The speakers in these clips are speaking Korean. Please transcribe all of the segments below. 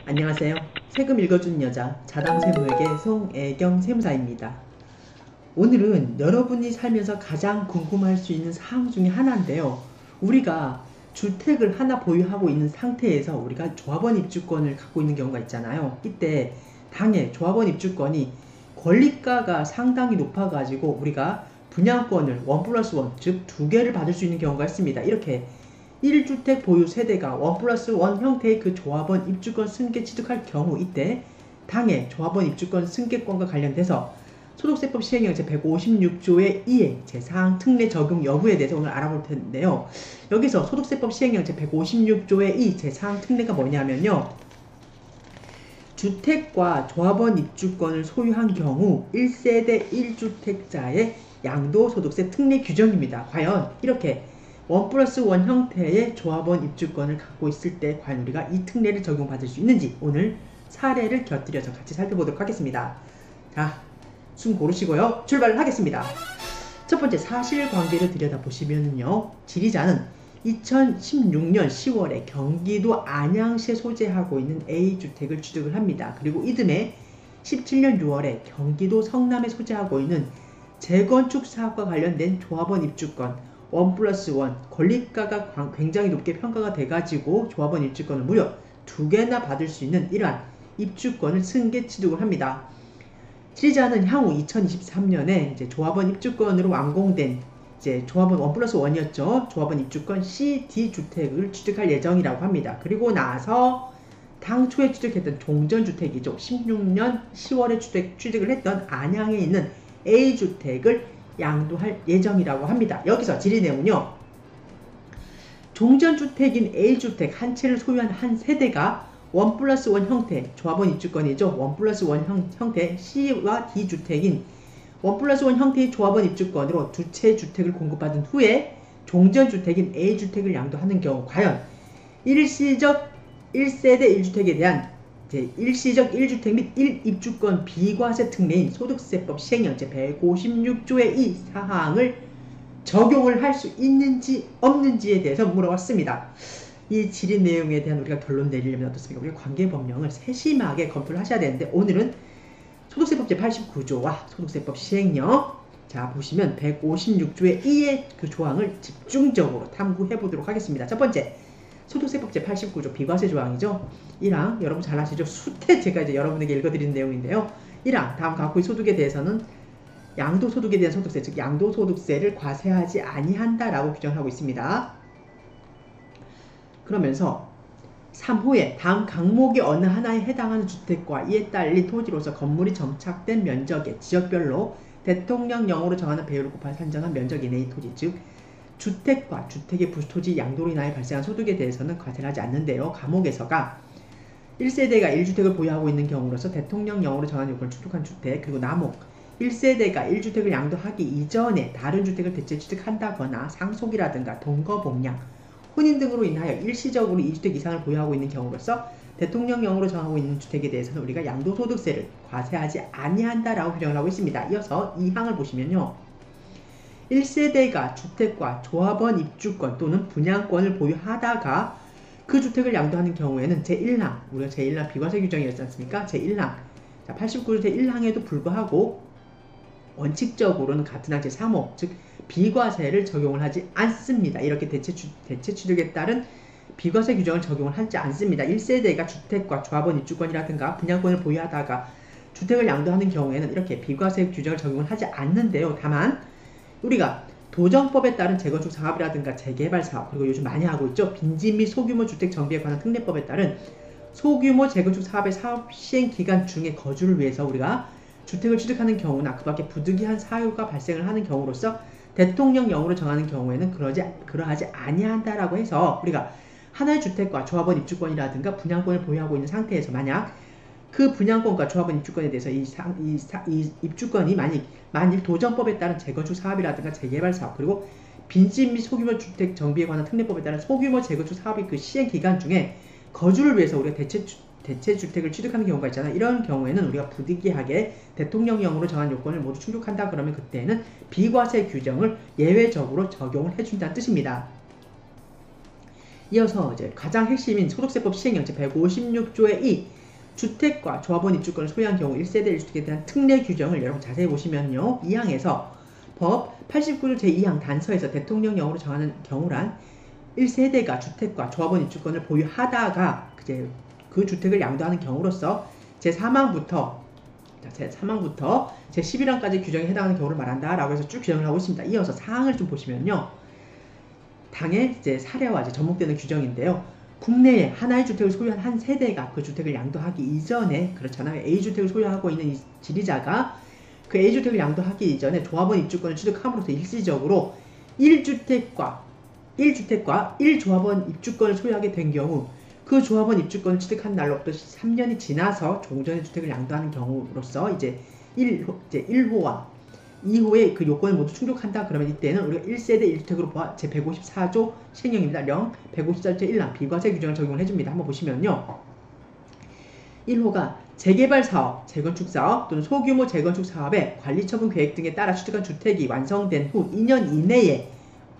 안녕하세요. 세금 읽어주는 여자 자당세무에게 송애경 세무사입니다. 오늘은 여러분이 살면서 가장 궁금할 수 있는 사항 중에 하나인데요. 우리가 주택을 하나 보유하고 있는 상태에서 우리가 조합원 입주권을 갖고 있는 경우가 있잖아요. 이때 당해 조합원 입주권이 권리가가 상당히 높아가지고 우리가 분양권을 1+1, 즉 2개를 받을 수 있는 경우가 있습니다. 이렇게 1주택 보유 세대가 1+1 형태의 그 조합원 입주권 승계 취득할 경우, 이때 당해 조합원 입주권 승계권과 관련돼서 소득세법 시행령 제156조의 2의 제4항 특례 적용 여부에 대해서 오늘 알아볼 텐데요. 여기서 소득세법 시행령 제156조의 2 제4항 특례가 뭐냐면요, 주택과 조합원 입주권을 소유한 경우 1세대 1주택자의 양도소득세 특례 규정입니다. 과연 이렇게 1+1 형태의 조합원 입주권을 갖고 있을 때 과연 우리가 이 특례를 적용받을 수 있는지 오늘 사례를 곁들여서 같이 살펴보도록 하겠습니다. 자, 숨 고르시고요. 출발을 하겠습니다. 첫 번째, 사실관계를 들여다보시면요, 지리자는 2016년 10월에 경기도 안양시에 소재하고 있는 A주택을 취득을 합니다. 그리고 이듬해 17년 6월에 경기도 성남에 소재하고 있는 재건축 사업과 관련된 조합원 입주권 1+1 권리가가 굉장히 높게 평가가 돼가지고 조합원 입주권을 무려 2개나 받을 수 있는 이러한 입주권을 승계 취득을 합니다. 지리자는 향후 2023년에 이제 조합원 입주권으로 완공된 이제 조합원 1+1이었죠. 조합원 입주권 C, D 주택을 취득할 예정이라고 합니다. 그리고 나서 당초에 취득했던 종전주택이죠. 16년 10월에 취득을 했던 안양에 있는 A주택을 양도할 예정이라고 합니다. 여기서 질의 내용은요, 종전주택인 A주택 한 채를 소유한 한 세대가 1+1 형태, 조합원 입주권이죠. 1+1 형태 C와 D 주택인 1+1 형태의 조합원 입주권으로 두 채 주택을 공급받은 후에 종전주택인 A주택을 양도하는 경우 과연 일시적 1세대 1주택에 대한 일시적 1주택 및 1입주권 비과세 특례인 소득세법 시행령 제156조의 이 사항을 적용을 할 수 있는지 없는지에 대해서 물어봤습니다. 이 질의 내용에 대한 우리가 결론 내리려면 어떻습니까? 우리가 관계법령을 세심하게 검토를 하셔야 되는데, 오늘은 소득세법 제89조와 소득세법 시행령, 자 보시면 156조의 2의 그 조항을 집중적으로 탐구해 보도록 하겠습니다. 첫 번째, 소득세법 제89조 비과세 조항이죠. 1항 여러분 잘 아시죠? 수태 제가 이제 여러분에게 읽어드리는 내용인데요. 1항 다음 각호의 소득에 대해서는 양도소득에 대한 소득세, 즉 양도소득세를 과세하지 아니한다라고 규정을 하고 있습니다. 그러면서 3호에 다음 항목의 어느 하나에 해당하는 주택과 이에 딸린 토지로서 건물이 정착된 면적의 지역별로 대통령령으로 정하는 배율을 곱하여 산정한 면적 이내의 토지, 즉 주택과 주택의 부토지 양도로 인하여 발생한 소득에 대해서는 과세를 하지 않는데요. 감옥에서가 1세대가 1주택을 보유하고 있는 경우로서 대통령령으로 정한 요건을 충족한 주택, 그리고 남옥 1세대가 1주택을 양도하기 이전에 다른 주택을 대체 취득한다거나 상속이라든가 동거복량, 혼인 등으로 인하여 일시적으로 2주택 이상을 보유하고 있는 경우로서 대통령령으로 정하고 있는 주택에 대해서는 우리가 양도소득세를 과세하지 아니한다라고 규정을 하고 있습니다. 이어서 2항을 보시면요, 1세대가 주택과 조합원 입주권 또는 분양권을 보유하다가 그 주택을 양도하는 경우에는 제1항, 우리가 제1항 비과세 규정이었지 않습니까? 제1항, 89조 제1항에도 불구하고 원칙적으로는 같은 항 제3호, 즉 비과세를 적용을 하지 않습니다. 이렇게 대체 취득에 따른 비과세 규정을 적용을 하지 않습니다. 1세대가 주택과 조합원 입주권이라든가 분양권을 보유하다가 주택을 양도하는 경우에는 이렇게 비과세 규정을 적용을 하지 않는데요. 다만 우리가 도정법에 따른 재건축 사업이라든가 재개발 사업, 그리고 요즘 많이 하고 있죠, 빈집 및 소규모 주택 정비에 관한 특례법에 따른 소규모 재건축 사업의 사업 시행 기간 중에 거주를 위해서 우리가 주택을 취득하는 경우나 그 밖에 부득이한 사유가 발생을 하는 경우로서 대통령령으로 정하는 경우에는 그러하지 아니한다라고 해서 우리가 하나의 주택과 조합원 입주권이라든가 분양권을 보유하고 있는 상태에서 만약 그 분양권과 조합원 입주권에 대해서 이 입주권이 만일 도정법에 따른 재건축 사업이라든가 재개발 사업, 그리고 빈집 및 소규모 주택 정비에 관한 특례법에 따른 소규모 재건축 사업의 그 시행 기간 중에 거주를 위해서 우리가 대체 주택을 취득하는 경우가 있잖아요. 이런 경우에는 우리가 부득이하게 대통령령으로 정한 요건을 모두 충족한다 그러면 그때는 비과세 규정을 예외적으로 적용을 해준다는 뜻입니다. 이어서 이제 가장 핵심인 소득세법 시행령 제156조의 2 주택과 조합원 입주권을 소유한 경우 1세대 1주택에 대한 특례 규정을 여러분 자세히 보시면요. 2항에서 법 89조 제2항 단서에서 대통령령으로 정하는 경우란 1세대가 주택과 조합원 입주권을 보유하다가 이제 그 주택을 양도하는 경우로서 제3항부터 제11항까지 규정에 해당하는 경우를 말한다 라고 해서 쭉 규정을 하고 있습니다. 이어서 사항을 좀 보시면요. 당의 이제 사례와 이제 접목되는 규정인데요. 국내에 하나의 주택을 소유한 한 세대가 그 주택을 양도하기 이전에 그렇잖아요. A주택을 소유하고 있는 이 지리자가 그 A주택을 양도하기 이전에 조합원 입주권을 취득함으로써 일시적으로 1주택과 1조합원 입주권을 소유하게 된 경우 그 조합원 입주권을 취득한 날로부터 3년이 지나서 종전의 주택을 양도하는 경우로서 이제 1호와 2호의 그 요건을 모두 충족한다. 그러면 이때는 우리가 1세대 1주택으로 보아 제154조 시행령입니다. 154조 제1항 비과세 규정을 적용을 해줍니다. 한번 보시면요. 1호가 재개발 사업, 재건축 사업 또는 소규모 재건축 사업의 관리처분 계획 등에 따라 취득한 주택이 완성된 후 2년 이내에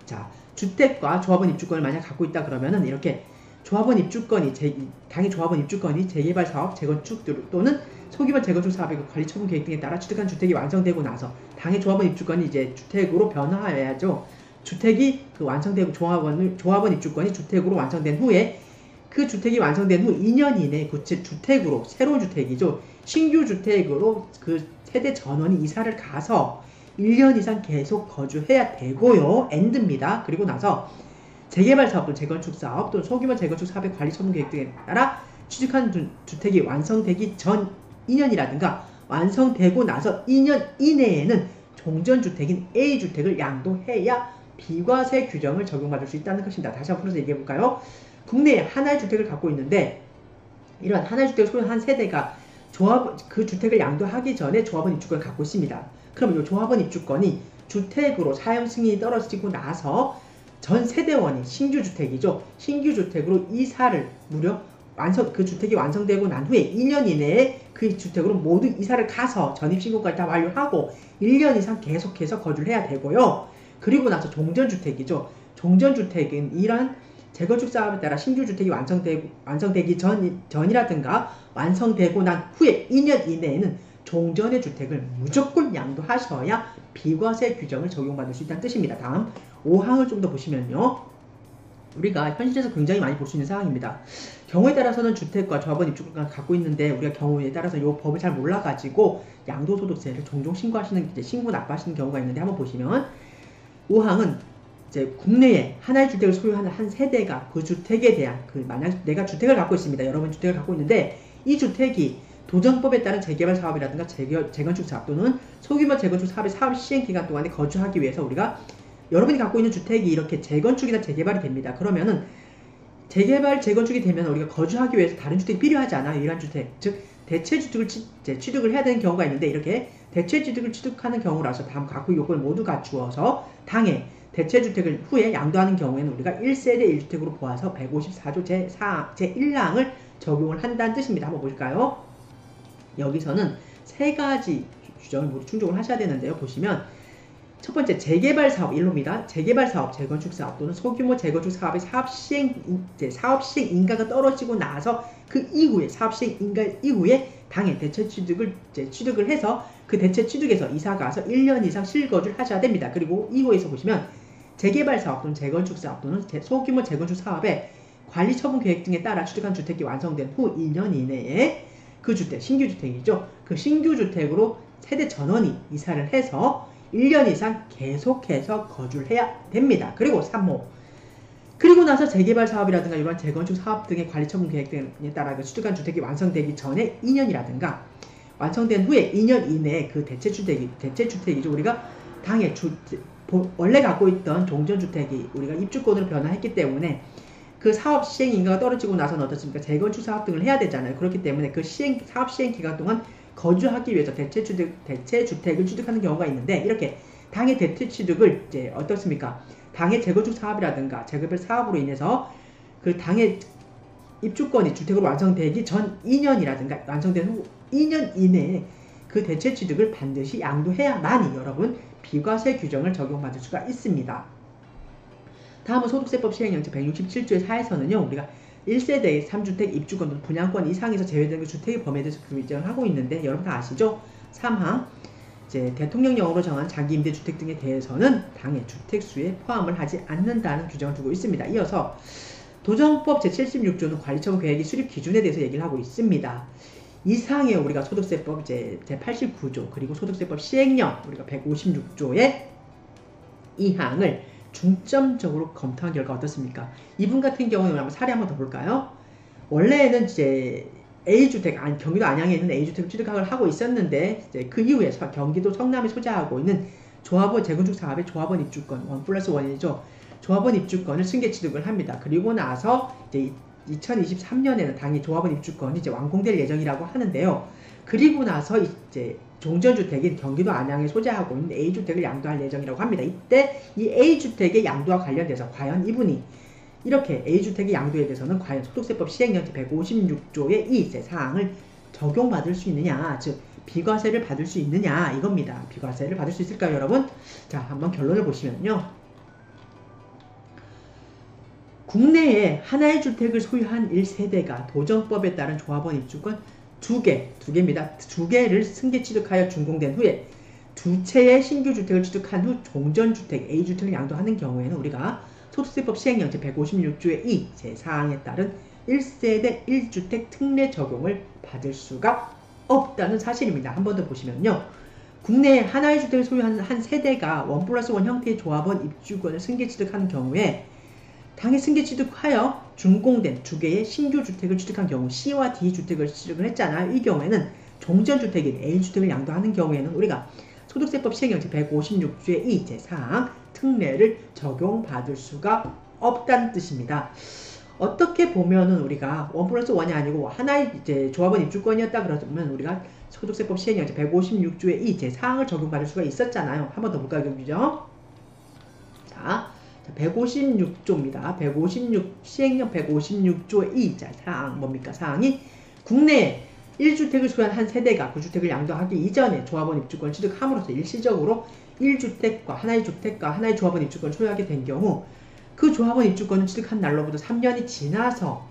자 주택과 조합원 입주권을 만약 갖고 있다 그러면은 이렇게 조합원 입주권이 당의 조합원 입주권이 재개발 사업, 재건축 또는 소규모 재건축 사업의 관리 처분 계획 등에 따라 취득한 주택이 완성되고 나서 당의 조합원 입주권이 이제 주택으로 변화해야죠. 주택이 그 완성되고 조합원 입주권이 주택으로 완성된 후에 그 주택이 완성된 후 2년 이내에 그 주택으로 새로운 주택이죠. 신규 주택으로 그 세대 전원이 이사를 가서 1년 이상 계속 거주해야 되고요. 엔드입니다. 그리고 나서 재개발 사업 또는 재건축 사업 또는 소규모 재건축 사업의 관리 처분 계획 등에 따라 취득한 주택이 완성되기 전 2년이라든가 완성되고 나서 2년 이내에는 종전주택인 A주택을 양도해야 비과세 규정을 적용받을 수 있다는 것입니다. 다시 한번 풀어서 얘기해 볼까요? 국내에 하나의 주택을 갖고 있는데 이런 하나의 주택을 소유한 한 세대가 그 주택을 양도하기 전에 조합원 입주권을 갖고 있습니다. 그럼 이 조합원 입주권이 주택으로 사용 승인이 떨어지고 나서 전 세대원이 신규주택이죠. 신규주택으로 이사를 그 주택이 완성되고 난 후에 2년 이내에 그 주택으로 모두 이사를 가서 전입신고까지 다 완료하고 1년 이상 계속해서 거주를 해야 되고요. 그리고 나서 종전주택이죠. 종전주택은 이런 재건축 사업에 따라 신규주택이 완성되기 전이라든가 완성되고 난 후에 2년 이내에는 종전의 주택을 무조건 양도하셔야 비과세 규정을 적용받을 수 있다는 뜻입니다. 다음 5항을 좀 더 보시면요. 우리가 현실에서 굉장히 많이 볼 수 있는 사항입니다. 경우에 따라서는 주택과 조합원 입주권을 갖고 있는데 우리가 경우에 따라서 이 법을 잘 몰라가지고 양도소득세를 종종 신고 납부하시는 경우가 있는데 한번 보시면 5항은 이제 국내에 하나의 주택을 소유하는 한 세대가 그 주택에 대한 만약 내가 주택을 갖고 있습니다. 여러분 주택을 갖고 있는데 이 주택이 도정법에 따른 재개발 사업이라든가 재건축 사업 또는 소규모 재건축 사업의 사업 시행 기간 동안에 거주하기 위해서 우리가 여러분이 갖고 있는 주택이 이렇게 재건축이나 재개발이 됩니다. 그러면은 재개발, 재건축이 되면 우리가 거주하기 위해서 다른 주택이 필요하지 않아요. 이러한 주택, 즉 대체주택을 취득을 해야 되는 경우가 있는데 이렇게 대체주택을 취득하는 경우라서 다음 각국 요건을 모두 갖추어서 당해 대체주택을 후에 양도하는 경우에는 우리가 1세대 1주택으로 보아서 154조 제1항을 적용을 한다는 뜻입니다. 한번 볼까요? 여기서는 세 가지 규정을 모두 충족을 하셔야 되는데요. 보시면 첫 번째 재개발 사업 1호입니다. 재개발 사업, 재건축 사업 또는 소규모 재건축 사업의 사업 시행 인가가 떨어지고 나서 그 이후에 사업 시행 인가 이후에 당해 대체 취득을 해서 그 대체 취득에서 이사 가서 1년 이상 실거주를 하셔야 됩니다. 그리고 2호에서 보시면 재개발 사업 또는 재건축 사업 또는 소규모 재건축 사업의 관리 처분 계획 등에 따라 취득한 주택이 완성된 후 2년 이내에 그 주택, 신규 주택이죠. 그 신규 주택으로 세대 전원이 이사를 해서 1년 이상 계속해서 거주를 해야 됩니다. 그리고 3호. 그리고 나서 재개발 사업이라든가 이런 재건축 사업 등의 관리 처분 계획 등에 따라 취득한 주택이 완성되기 전에 2년이라든가 완성된 후에 2년 이내에 그 대체주택이죠. 우리가 당해 원래 갖고 있던 종전주택이 우리가 입주권으로 변화했기 때문에 그 사업 시행 인가가 떨어지고 나서는 어떻습니까? 재건축 사업 등을 해야 되잖아요. 그렇기 때문에 그 사업 시행 기간 동안 거주하기 위해서 대체주택을 취득하는 경우가 있는데 이렇게 당의 대체취득을 이제 어떻습니까? 당의 재건축 사업이라든가 재개발 사업으로 인해서 그 당의 입주권이 주택으로 완성되기 전 2년이라든가 완성된 후 2년 이내에 그 대체취득을 반드시 양도해야만이 여러분 비과세 규정을 적용받을 수가 있습니다. 다음은 소득세법 시행령 제167조의 4에서는요, 우리가 1세대 3주택 입주권 또는 분양권 이상에서 제외되는 주택의 범위에 대해서 규정을 하고 있는데, 여러분 다 아시죠? 3항 이제 대통령령으로 정한 장기 임대주택 등에 대해서는 당해 주택수에 포함을 하지 않는다는 규정을 두고 있습니다. 이어서 도정법 제76조는 관리처분 계획의 수립 기준에 대해서 얘기를 하고 있습니다. 이상에 우리가 소득세법 제89조 그리고 소득세법 시행령 우리가 156조의 이 항을 중점적으로 검토한 결과 어떻습니까? 이분 같은 경우는 한번 사례 한번 더 볼까요? 원래는 이제 A주택, 경기도 안양에 있는 A주택을 취득을 하고 있었는데, 이제 그 이후에 경기도 성남에 소재하고 있는 조합원 재건축 사업의 조합원 입주권, 1+1이죠. 조합원 입주권을 승계 취득을 합니다. 그리고 나서 이제 2023년에는 당연히 조합원 입주권이 이제 완공될 예정이라고 하는데요. 그리고 나서 이제 종전주택인 경기도 안양에 소재하고 있는 A주택을 양도할 예정이라고 합니다. 이때 이 A주택의 양도와 관련돼서 과연 이분이 이렇게 A주택의 양도에 대해서는 과연 소득세법 시행령 제156조의 이 사항을 적용받을 수 있느냐, 즉 비과세를 받을 수 있느냐 이겁니다. 비과세를 받을 수 있을까요, 여러분? 자, 한번 결론을 보시면요. 국내에 하나의 주택을 소유한 1세대가 도정법에 따른 조합원 입주권 두 개입니다. 두 개를 승계 취득하여 준공된 후에 두 채의 신규 주택을 취득한 후 종전주택 A주택을 양도하는 경우에는 우리가 소득세법 시행령 제156조의 이 제4항에 따른 1세대 1주택 특례 적용을 받을 수가 없다는 사실입니다. 한 번 더 보시면요. 국내에 하나의 주택을 소유한 한 세대가 1+1 형태의 조합원 입주권을 승계 취득하는 경우에 당해 승계 취득하여 준공된 두 개의 신규 주택을 취득한 경우 C와 D 주택을 취득을 했잖아요. 이 경우에는 종전주택인 A주택을 양도하는 경우에는 우리가 소득세법 시행령 제156조의 이 제4항 특례를 적용받을 수가 없다는 뜻입니다. 어떻게 보면은 우리가 1+1이 아니고 하나의 이제 조합원 입주권이었다 그러면 우리가 소득세법 시행령 제156조의 이 제4항을 적용받을 수가 있었잖아요. 한 번 더 볼까요, 그죠? 자, 156조입니다. 156 시행령 156조의 이 사항 뭡니까? 사항이 국내에 1주택을 소유한 한 세대가 그 주택을 양도하기 이전에 조합원 입주권을 취득함으로써 일시적으로 1주택과 하나의 주택과 하나의 조합원 입주권을 소유하게 된 경우 그 조합원 입주권을 취득한 날로부터 3년이 지나서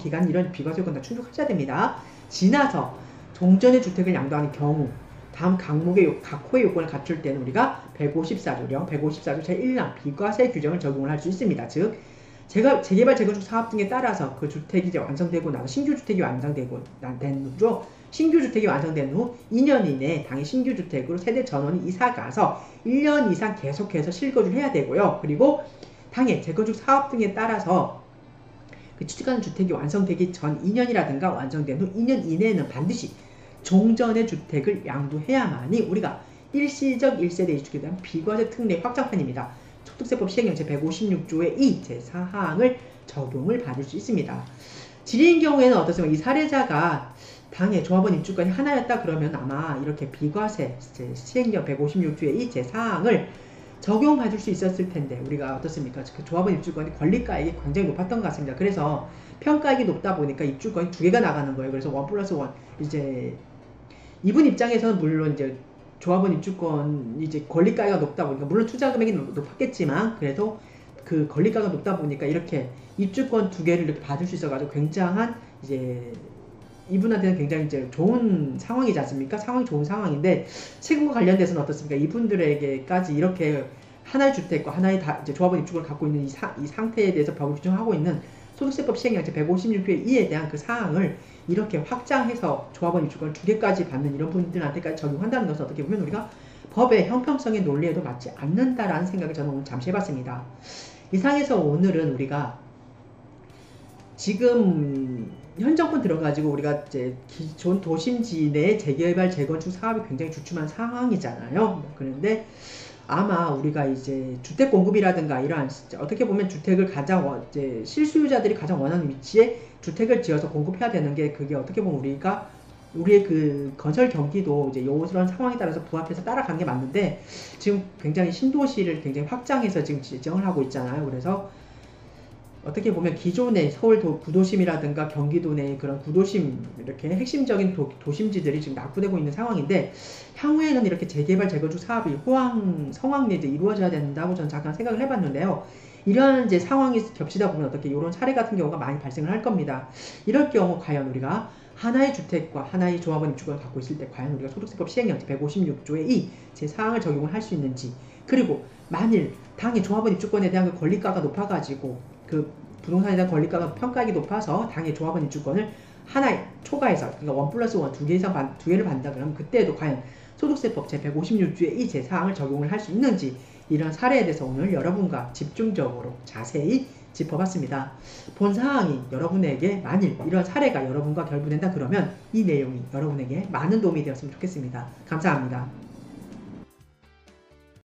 기간 이런 비과세요건 다 충족하셔야 됩니다. 지나서 종전의 주택을 양도하는 경우 다음 각목의 각호의 요건을 갖출 때는 우리가 154조령 154조 제1항 비과세 규정을 적용을 할 수 있습니다. 즉 재개발 재건축 사업 등에 따라서 그 주택이 이제 완성되고 나서 신규 주택이 완성되고 된 후죠. 신규 주택이 완성된 후 2년 이내에 당해 신규 주택으로 세대 전원이 이사 가서 1년 이상 계속해서 실거주를 해야 되고요. 그리고 당해 재건축 사업 등에 따라서 그 취득하는 주택이 완성되기 전 2년이라든가 완성된 후 2년 이내에는 반드시 종전의 주택을 양도해야만이 우리가 일시적 1세대 이주택에 대한 비과세 특례 확장판입니다. 소득세법 시행령 제156조의 이 제4항을 적용을 받을 수 있습니다. 질의인 경우에는 어떻습니까? 이 사례자가 당해 조합원 입주권이 하나였다 그러면 아마 이렇게 비과세 시행령 156조의 이 제4항을 적용받을 수 있었을 텐데 우리가 어떻습니까? 그 조합원 입주권이 권리가액이 굉장히 높았던 것 같습니다. 그래서 평가액이 높다 보니까 입주권이 두 개가 나가는 거예요. 그래서 1+1 이제 이분 입장에서는 물론 이제 조합원 입주권 이제 권리가가 높다 보니까 물론 투자 금액이 높았겠지만 그래도 그 권리가가 높다 보니까 이렇게 입주권 두 개를 이렇게 받을 수 있어가지고 굉장한 이제 이분한테는 굉장히 이제 좋은 상황이지 않습니까? 상황이 좋은 상황인데 세금과 관련돼서는 어떻습니까? 이분들에게까지 이렇게 하나의 주택과 하나의 이제 조합원 입주권을 갖고 있는 이 상태에 대해서 법을 규정하고 있는 소득세법 시행령 제156조의 2에 대한 그 사항을 이렇게 확장해서 조합원 입주권을 두 개까지 받는 이런 분들한테까지 적용한다는 것은 어떻게 보면 우리가 법의 형평성의 논리에도 맞지 않는다라는 생각을 저는 오늘 잠시 해봤습니다. 이상해서 오늘은 우리가 지금 현 정권 들어가지고 우리가 이제 기존 도심지 내 재개발 재건축 사업이 굉장히 주춤한 상황이잖아요. 그런데 아마 우리가 이제 주택 공급이라든가 이러한 어떻게 보면 주택을 가장 이제 실수요자들이 가장 원하는 위치에 주택을 지어서 공급해야 되는 게 그게 어떻게 보면 우리의 그 건설 경기도 이제 요런 상황에 따라서 부합해서 따라가는 게 맞는데 지금 굉장히 신도시를 굉장히 확장해서 지금 지정을 하고 있잖아요. 그래서 어떻게 보면 기존의 서울 구도심이라든가 경기도 내 그런 구도심 이렇게 핵심적인 도심지들이 지금 낙후되고 있는 상황인데 향후에는 이렇게 재개발 재건축 사업이 성황리에 이루어져야 된다고 저는 잠깐 생각을 해봤는데요. 이런 이제 상황이 겹치다 보면 어떻게 이런 사례 같은 경우가 많이 발생을 할 겁니다. 이럴 경우 과연 우리가 하나의 주택과 하나의 조합원 입주권을 갖고 있을 때 과연 우리가 소득세법 시행령제 156조의 이 제4항을 적용을 할 수 있는지, 그리고 만일 당의 조합원 입주권에 대한 그 권리가가 높아가지고 그 부동산에 대한 권리가가 평가하기 높아서 당의 조합원 입주권을 하나의 초과해서, 그러니까 1+1 두 개 이상 두 개를 받는다 그러면 그때도 과연 소득세법 제156조의 이 제4항을 적용을 할 수 있는지, 이런 사례에 대해서 오늘 여러분과 집중적으로 자세히 짚어봤습니다. 본 사항이 여러분에게 만일 이런 사례가 여러분과 결부된다 그러면 이 내용이 여러분에게 많은 도움이 되었으면 좋겠습니다. 감사합니다.